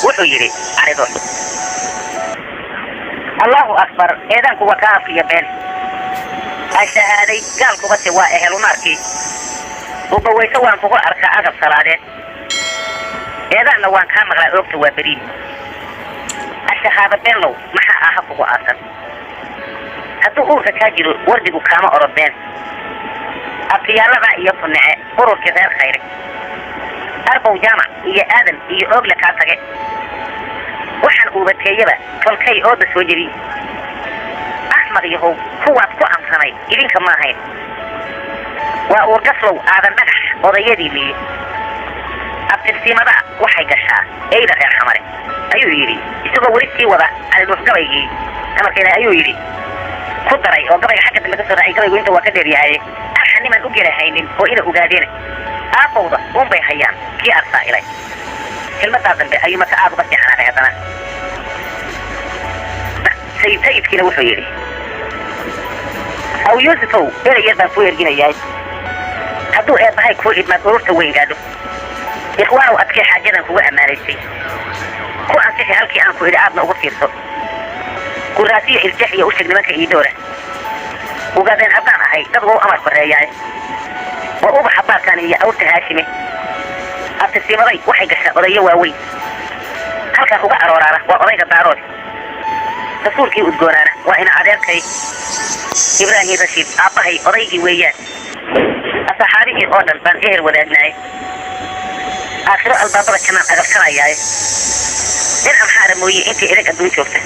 وحيري على دور الله أكبر إذا كوا كافي بين الشهادي قال كوا سوا أهل ناركي وبوي سوا كوا أركا أغب صلاة إذا نوان كان مغلا أوكت وبرين الشهادة بين لو محا أحفظ أصلا هدو هو كاجر وردقو كاما أوروبين أبيالغا يصنع قرور كثير خيري أربو جامع إيا آدم إيا أوغلا كاتاقي وحن أوبتيبا فالكي أوبس وجري أحمد يهو هو أتكو أمساني إذن كما هين وأورقصلو آدم نجح وضيدي لي أبتسيما دا وحي قشا إيدا غير حمري أيو يري إسوغا وريسي وضع على المسقبي أما كده أيو يري كدري وقبل حاجة اللي قصر رأي قبل وانت وكدر ياهي أحني من أجري هينين وإذا أجادين أفوضى بي حيان كي أرسى إلي كلمة تابن بأي مكان بس يعني هذا سيد كنا وحيري أو يوسفو إلى يدنا فوير جينا ياهي هدو إيه بهاي كوئد ما قررت وين قادو إخوانو أتكي حاجة كوئ أمانيسي كو أنسيحي هالكي أنكو إذا أبنا أغفيرسو كراسي الجحية وشك لمنك إيدورة وقادين هبان هاي تبغو أمر فرياي وأوبا حبار كان إيا أورت هاشمي أبتسيما ضي وحي قشا بضي واوي هلكا هو أرورارة وأضيك الدارود رسولكي أدقونانا وإنا عديركي إبراهيم رشيد أبهي أضيكي ويان أصحابي أودن بان إهر ودادناي آخر البابرة كمان أغفر كراياي إن أمحار موي إنتي إليك أدوي شوفته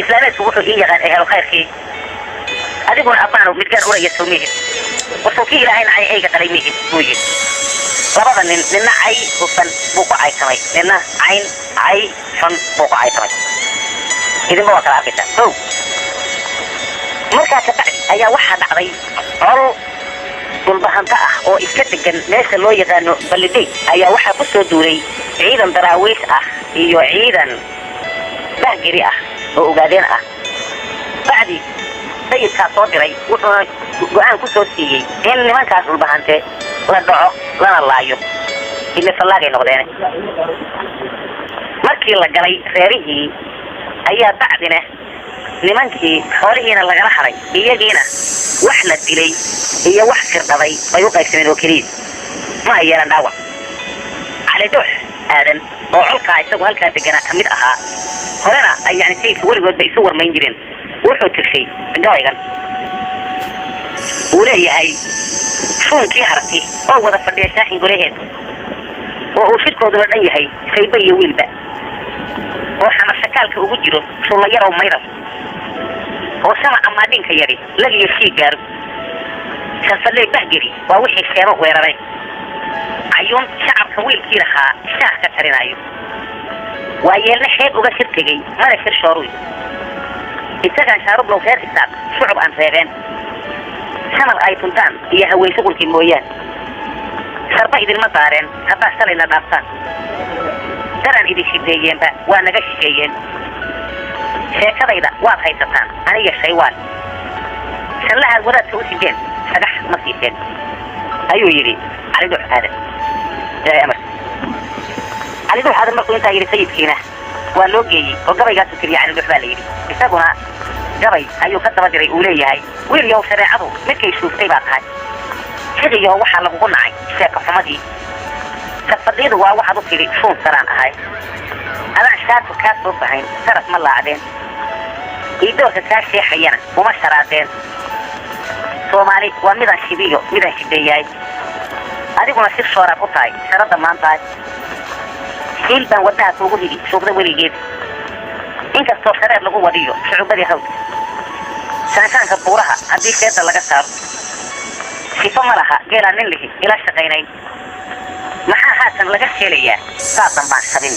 إسلامات وحو إيه يغان إهل خيركي أدقون أبانو مدقان أولا يسوميه وصوكي إلهين عي إيقا تليميه مويه لبضا لنا عي وفن بوكو عي سمي لنا عين عي فن بوكو عي سمي إذن بوكو العافية هو مركا كبعد أيا واحد عضي عرو والبهانتا oo iska degan meesha loo yaqaano balidey ayaa waxa ku soo duuray ciidan daraawiish ah iyo ciidan bahgiri ah oo ogaadeen ah bacdi sayidka soo diray wuxuu go'aan ku soo siiyay in nimankaas ulbahante la dhaco lana laayo ilaa salaagay noqdeen markii la galay reerihii ayaa bacdina nimankii xoolihiina lagala haray iyagiina wax la dilay iyo wax firdhaday ay u qaybsameen oo kaliya ma yeelan dhaawac cali dux aadan oo colka isagu halkaa deganaa kamid ahaa horena ay yani sayidka weligoodba isu warmayn jireen wuxuu tirshay gabaygan uu leeyahay shuunkii harti oo wada fadhiya shaaxin gureheed oo uu shirkooduna dhan yahay sayba iyo wiilba oo xamar shakaalka ugu jiro shulla yarow mayras oo sama amaadinka yari lagiyo shii gaaro shalfaley bahgeri waa wixii sheebo weeraray cayuun shacabka wiilkii lahaa shaah ka tarinayo waa yeelna xeeb uga shir tegey mana shir shooruy isagaan shaarub low reer isaaq shucub aan reebeen shamal ay tuntaan iyo haween shuqulkii mooyaan sharba idinma daareen haddaa shalayna dhaaftaan daran idin shideeyeenba waa naga shisheeyeen sheekadayda waad haysataan aniga shaywaan shallahaad wadaadka u sideen sagax ma siiseen ayuu yidhi cali dux aadan amar cali dux aadan markuu intaa yidhi sayidkiina waa loo geeyey oo gabaygaasu tiriya cali dux baa la yidhi isaguna gabay ayuu ka daba diray uu leeyahay wiil yow shareecadu midkay shuuftay baa tahay xidiyo waxaa lagugu nacay sheeka xumadii kasfadhiyadu waa waxaad u tiri shuun saraan ahay adaan shaatu kaa soo fahayn saraf ma laacdeen iidoorka kaa sheexayana uma sharaadeen soomaali waa midaan shibiyo midaan shideeyahay adiguna si shooraad u tahay sharadda maantahay shiil baan waddaha kuugu hidi suuqda weligeed inkastoo shareer lagu wadiyo shucubadii hawd sanitaanka buuraha haddii sheedda laga saaro sifo ma laha geelaan nin lihi ila shaqaynayn maxaa haatan laga sheelayaa saadan baan shabin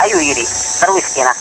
ayuu yidhi darwiiskiina